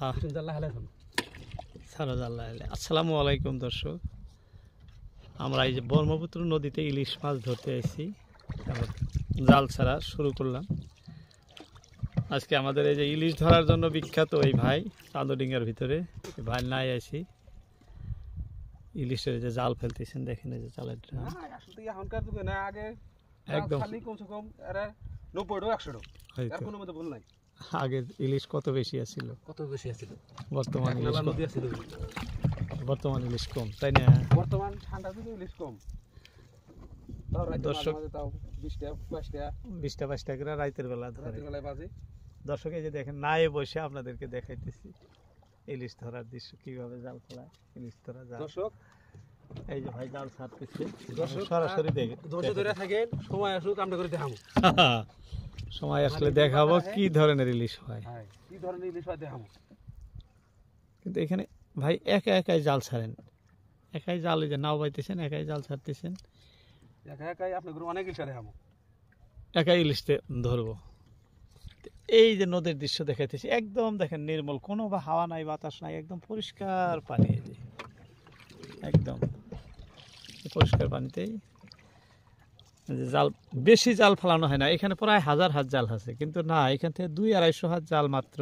হ্যাঁ আসসালামু আলাইকুম দর্শক, আমরা এই যে ব্রহ্মপুত্র নদীতে ইলিশ মাছ ধরতে এসেছি, জাল ছাড়া শুরু করলাম। আজকে আমাদের এই যে ইলিশ ধরার জন্য বিখ্যাত এই ভাই চাঁদডিঙ্গার ভিতরে ভাই নাই আছি, ইলিশের যে জাল ফেলতেছেন দেখেন, এই যে জালের একদম আগে ইলিশ কত বেশি আছিল, বর্তমান ইলিশ কম, তাই না? বর্তমান ঠান্ডা দিনে ইলিশ কম। দর্শক 20-22 টাকা করে রাতের বেলা ধরে। দর্শক এই যে দেখেন নাই বসে আপনাদেরকে দেখাইতেছি ইলিশ ধরার দৃশ্য, কিভাবে জাল ফেলায় ইলিশ ধরা যায়। দর্শক এই যে ভাই জাল ছাড়তেছে, দর্শক সরাসরি দেখে ধৈর্য ধরে থাকেন, সময় আসুক আমরা করে দেখাবো। সময় আসলে দেখাবো কি ধরনের ইলিশ হয়, কি ধরনের ইলিশ হয় দেখাবো। কিন্তু এখানে ভাই একা একাই জাল ছাড়েন, একাই জাল যে নাও বাইতেছেন, একাই জাল ছাড়তেছেন, একা একাই আপনাদের অনেক ইলিশ দেখাবো, একাই ইলিশতে ধরবো। এই যে নদীর দৃশ্য দেখাইতেছি, একদম দেখেন নির্মল, কোনো বা হাওয়া নাই বাতাস নাই, একদম পরিষ্কার পানি, এই যে একদম পরিষ্কার পানিতেই জাল, বেশি জাল ফেলানো হয় না। এখানে প্রায় হাজার জাল আছে, কিন্তু না, এখান থেকে 200-250 হাত জাল মাত্র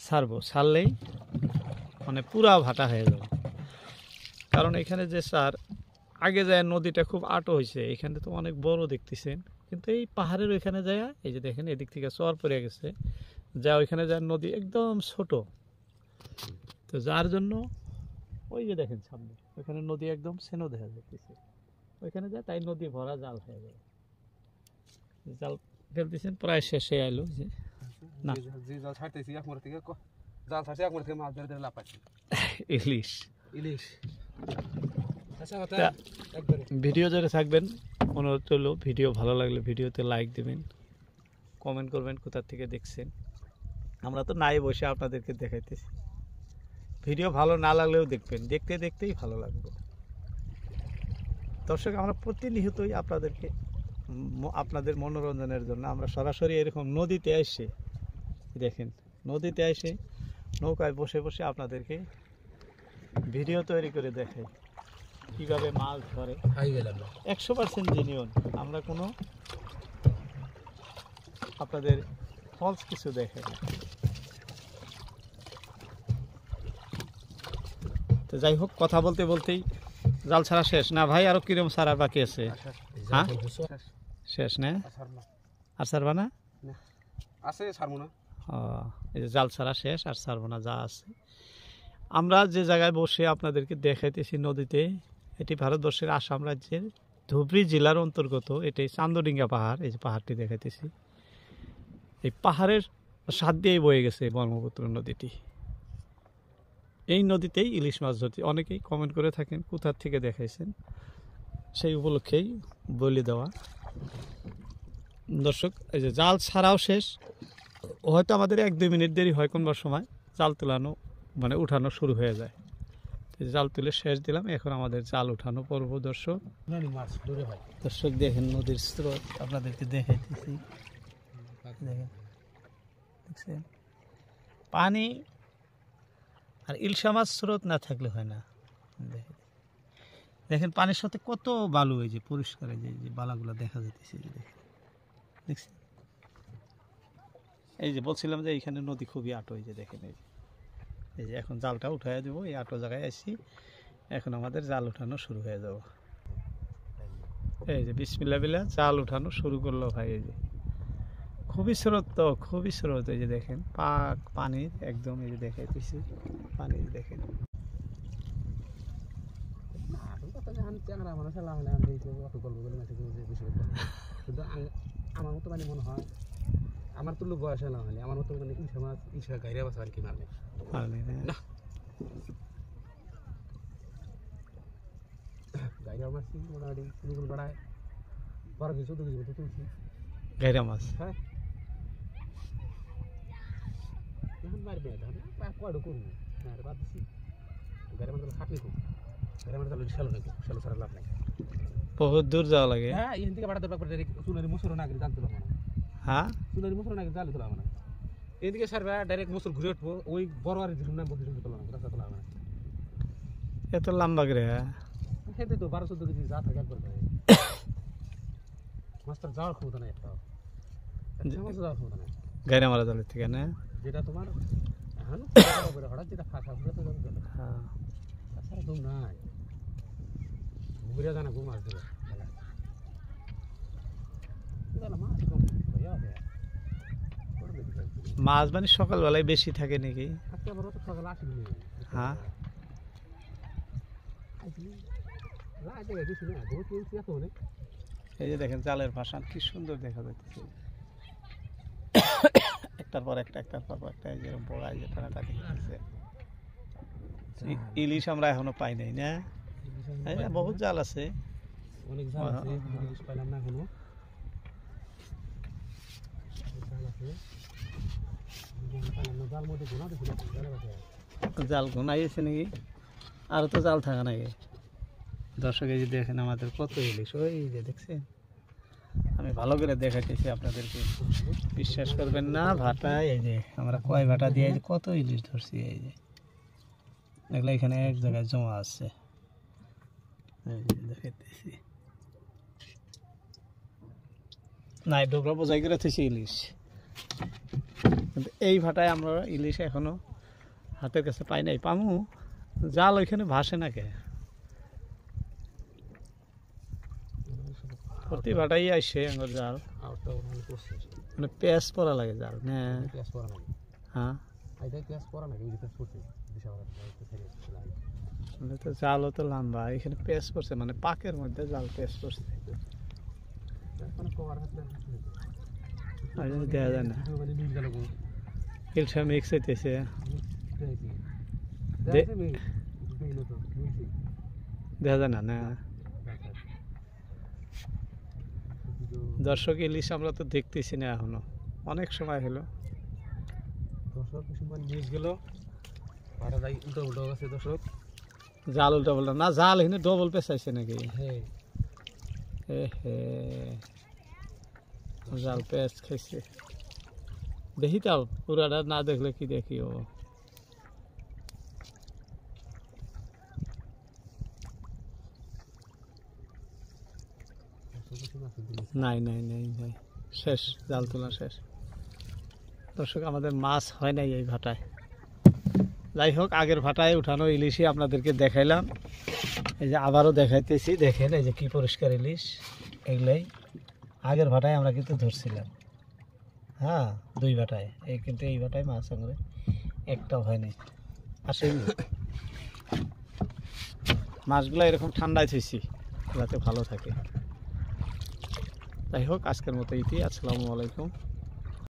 ছাড়বো, ছাড়লেই মানে পুরা ভাটা হয়ে যাবে। কারণ এখানে যে স্যার আগে যায় নদীটা খুব আটো হয়েছে, এখানে তো অনেক বড় দেখতেছেন, কিন্তু এই পাহাড়ের ওইখানে যায়, এই যে দেখেন এদিক থেকে চর পড়ে গেছে, যা ওইখানে যায় নদী একদম ছোট, তো যার জন্য ওই যে দেখেন সামনে ওইখানে নদী একদম সেনো দেখা যাচ্ছে, ওইখানে যায়, তাই নদী ভরা জাল হয়ে যায়। জাল ফেলতেছেন প্রায় শেষে আইলো, যে না জাল ছাড়তেছি একমার থেকে জাল ছাড়ছি, একমার থেকে মাছ ধরে ধরে লাভ পাচ্ছি ইলিশ ইলিশ। ভিডিও যারা থাকবেন, অনুরোধ করলো ভিডিও ভালো লাগলে ভিডিওতে লাইক দেবেন, কমেন্ট করবেন কোথা থেকে দেখছেন। আমরা তো নাই বসে আপনাদেরকে দেখাইতেছি, ভিডিও ভালো না লাগলেও দেখবেন, দেখতে দেখতেই ভালো লাগবে। দর্শক আমরা প্রতিনিয়তই আপনাদের মনোরঞ্জনের জন্য আমরা সরাসরি এরকম নদীতে এসে দেখেন, নদীতে এসে নৌকায় বসে বসে আপনাদেরকে ভিডিও তৈরি করে দেখাই কিভাবে মাছ ধরে। 100% জেনুইন, আমরা কোনো আপনাদের ফলস কিছু দেখে না। তো যাই হোক, কথা বলতে বলতেই জাল ছাড়া শেষ না ভাই? আরো কিরকম ছাড়া বাকি আছে? হ্যাঁ শেষ না? আর ছাড়বা না? আছে ছাড়বো না। এই যে জাল ছাড়া শেষ, আর ছাড়বো না যা আছে। আমরা যে জায়গায় বসে আপনাদেরকে দেখাইতেছি নদীতে, এটি ভারতবর্ষের আসাম রাজ্যের ধুবড়ী জেলার অন্তর্গত, এটি চাঁদডিঙ্গা পাহাড়। এই যে পাহাড়টি দেখাইতেছি, এই পাহাড়ের সাত দিয়েই বয়ে গেছে ব্রহ্মপুত্র নদীটি। এই নদীতেই ইলিশ মাছ ধরতে অনেকেই কমেন্ট করে থাকেন কোথার থেকে দেখাইছেন, সেই উপলক্ষেই বলে দেওয়া। দর্শক এই যে জাল ছাড়াও শেষ, হয়তো আমাদের 1-2 মিনিট দেরি হয় কোনবার সময়, জাল তোলানো মানে উঠানো শুরু হয়ে যায়। জাল তুলে শেষ দিলাম, এখন আমাদের জাল উঠানো পর্ব। দর্শক দর্শক দেখেন নদীর স্রোত আপনাদেরকে দেখাইতেছি, দেখেন দেখছেন পানি, আর ইলশা মাছ স্রোত না থাকলে হয় না। দেখেন পানির সাথে কত বালু, এই যে পরিষ্কার যে বালাগুলো দেখা যাইতেছে, দেখছেন? এই যে বলছিলাম যে এইখানে নদী খুবই আটো, এই যে দেখেন এই যে এখন জালটা উঠাই দেবো, এই আটো জায়গায় আসি, এখন আমাদের জাল উঠানো শুরু হয়ে যাব। এই যে বিসমিল্লাহ বিল্লাহ জাল উঠানো শুরু করলো ভাই। এই যে খুবই স্রোত, তো খুবই স্রোত, এই যে দেখেন পানির একদম, এই যে দেখাইতেছি পানি দেখেন। আমার মতো মানে মনে হয়, আমার তো বয়স না হলে আমার মতো মানে ইলশা মাছ, ইলশা গাইরা মাছ আর কি মারলে না, গাইরা মাছ মোটামুটি কোনো বাড়ায় 12-14 কেজি মতো তুলছি গাইরা মাছ। হ্যাঁ এখন মারবে না, কয়টা করবো আর বাদ দিচ্ছি। গাইরা মাছ খাটনি খুব, গাইরা মাছ শ্যালো নাকি, শ্যালো ছাড়া লাভ নাই, বহুত দূর যাওয়া লাগে। হ্যাঁ এখান থেকে বাড়াতে চুলের মুসুরও না জাল তোলা মানে, হ্যাঁ চুলের মুসুরও না জাল তোলা মানে এদিকে সারবে ডাইরেক্ট মোসর ঘুরে উঠবো ওই বড় আর যেরকম নাম বলতে তোলা রাস্তা তোলা হবে না এত লম্বা করে খেতে তো 12-14 কেজি যা থাকে একবার করে মাছটার যাওয়ার ক্ষমতা নাই একটা মাছ যাওয়ার ক্ষমতা নাই গাইরা মারা জালের থেকে না যেটা তোমার এখন হঠাৎ যেটা ফাঁকা ঘুরে তো যাবে হ্যাঁ তাছাড়া ঘুম নাই ঘুরে জানা ঘুম মাছ ধরে মাছ কম ভাইয়া মাছ মানে সকালবেলায় বেশি থাকে নাকি আজকে আবার তো সকালে আসেনি হ্যাঁ এই যে দেখেন জালের ভাষা কি সুন্দর দেখা যাচ্ছে একটার পর একটা এই যে বড় এই যে টানাটা দেখতেছে ইলিশ আমরা এখনো পাই নাই না বহুত জাল আছে অনেক জাল আছে ইলিশ পাইলাম না এখনো জাল ঘনাইছে নাকি আর তো জাল থাকা নাকি দর্শক এই যে দেখেন আমাদের কত ইলিশ ওই যে দেখছেন আমি ভালো করে দেখাইতেছি আপনাদেরকে বিশ্বাস করবেন না ভাটা এই যে আমরা কয় ভাটা দিয়ে কত ইলিশ ধরছি এই যে দেখলে এখানে এক জায়গায় জমা আছে এই যে দেখাইতেছি না ডোবরা বোঝাই করে থেছি ইলিশ কিন্তু এই ভাটায় আমরা ইলিশ এখনো হাতের কাছে পাই নাই পামু জাল ওইখানে ভাসে না কে প্রতি ভাটাই আসছে আমার জাল মানে পেঁয়াজ পরা লাগে জাল না হ্যাঁ তো জালও তো লম্বা এখানে পেঁয়াজ পড়ছে মানে পাকের মধ্যে জাল পেঁয়াজ পড়ছে দেখা যায় না ইলশা মিক্স হইতেছে দেখা যায় না না দর্শক ইলিশ আমরা তো দেখতেছি না এখনো অনেক সময় হলো জাল উল্টা পাল্টা না জাল এখানে ডবল পেঁচাইছে নাকি জাল পেঁচ খাইছে দেখি তাও পুরাটা না দেখলে কি দেখি ও নাই নাই নাই নাই শেষ জাল তোলা শেষ দর্শক আমাদের মাছ হয় নাই এই ভাটায় যাই হোক আগের ভাটায় উঠানো ইলিশই আপনাদেরকে দেখাইলাম এই যে আবারও দেখাইতেছি দেখেন এই যে কি পরিষ্কার ইলিশ এগুলাই আগের ভাটায় আমরা কিন্তু ধরছিলাম হ্যাঁ 2 ভাটায় এই কিন্তু এই ভাটায় মাছ আমরা একটাও হয়নি আসেনি মাছগুলো এরকম ঠান্ডায় থুইছি যাতে ভালো থাকে যাই হোক আজকের মতো ইতি আসসালামু আলাইকুম